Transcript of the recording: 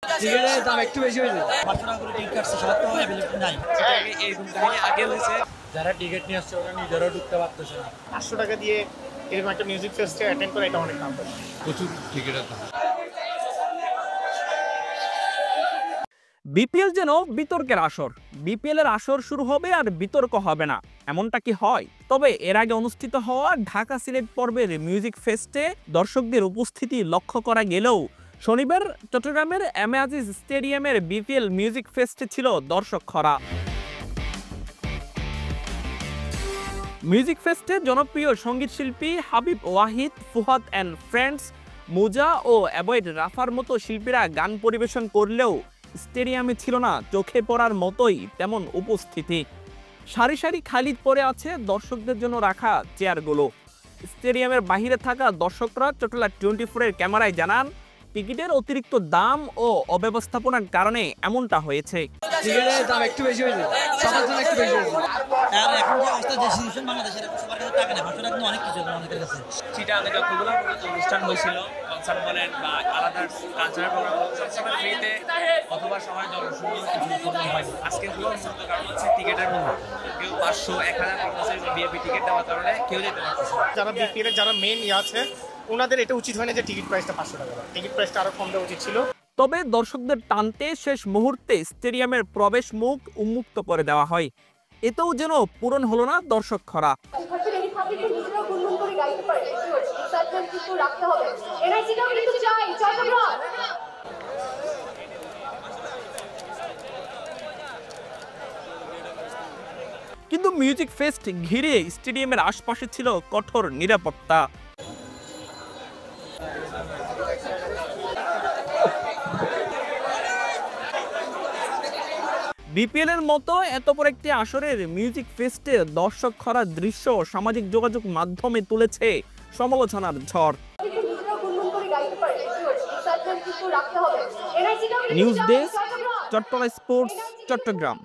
টিকিটের দাম একটু বেশি হয়েছে। 500 টাকা করে টিকিট কাটছে, সবার তো অ্যাভেলেবল নাই। এরকম কাহিনী আগে হয়েছে, যারা টিকিট নিয়ে আসছে ওরা নিজেরাও ঢুকতে পারতেছে না। 500 টাকা দিয়ে এরকম একটা মিউজিক ফেস্টে অ্যাটেন্ড করা এটা অনেক দাম। প্রচুর টিকিটের দাম। বিপিএল যেন বিতর্কের আসর। বিপিএল এর আসর শুরু হবে আর বিতর্ক হবে না, এমনটা কি হয়? তবে এর আগে অনুষ্ঠিত হওয়া ঢাকা সিলেট পর্বের মিউজিক ফেস্টে দর্শকদের উপস্থিতি লক্ষ্য করা গেলেও শনিবার চট্টগ্রামের এম এ আজিজ স্টেডিয়ামের বিপিএল মিউজিক ফেস্টে ছিল দর্শক খরা। মিউজিক ফেস্টে জনপ্রিয় সঙ্গীত শিল্পী হাবিব ওয়াহিদ, ফুহাদ অ্যান্ড ফ্রেন্ডস, মুজা ও অ্যাবয়েড রাফার মতো শিল্পীরা গান পরিবেশন করলেও স্টেডিয়ামে ছিল না চোখে পড়ার মতোই তেমন উপস্থিতি। সারি সারি খালি পড়ে আছে দর্শকদের জন্য রাখা চেয়ারগুলো। স্টেডিয়ামের বাহিরে থাকা দর্শকরা চট্টলা 24-এর ক্যামেরায় জানান, টিকিটের অতিরিক্ত দাম ও অব্যবস্থাপনার কারণে এমনটা হয়েছে। টিকিটের দাম একটু বেশি হয়েছে, সবার জন্য একটু বেশি হয়েছে। আর এখন যে অবস্থা, যে সিচুয়েশন বাংলাদেশের, সবার কাছে টাকা নেই, 500 টাকা অনেক কিছু অনেকের কাছে। চিটাগাংয়ে যতগুলো অনুষ্ঠান হয়েছিল, কনসার্ট বলেন বা আলাদা কালচারাল প্রোগ্রাম, সবসময় ফ্রিতে অথবা সময় জনশূন্য কিছু হয়। আজকে হলো কারণ হচ্ছে টিকিটের মূল্য, কেউ 500, 1000 ভিআইপি টিকিট দেওয়ার কারণে কেউ যেতে পারতেছে না। যারা বিপিএল এর যারা মেন আছে ওনাদের এটা উচিত হয় না যে টিকিট প্রাইসটা 500 টাকা, টিকিট প্রাইসটা আরো কম দেওয়া উচিত ছিল। তবে দর্শকদের টানতে শেষ মুহূর্তে স্টেডিয়ামের প্রবেশ মুখ উন্মুক্ত করে দেওয়া হয়। এতেও যেন পূরণ হলো না দর্শক খরা। কিন্তু মিউজিক ফেস্ট ঘিরে স্টেডিয়ামের আশপাশে ছিল কঠোর নিরাপত্তা। বিপিএল এর মতো এত বড় একটি আসরের মিউজিক ফেস্টে দর্শক খরার দৃশ্য সামাজিক যোগাযোগ মাধ্যমে তুলেছে সমালোচনার ঝড়। News desk, Chattogram sports, Chittagong.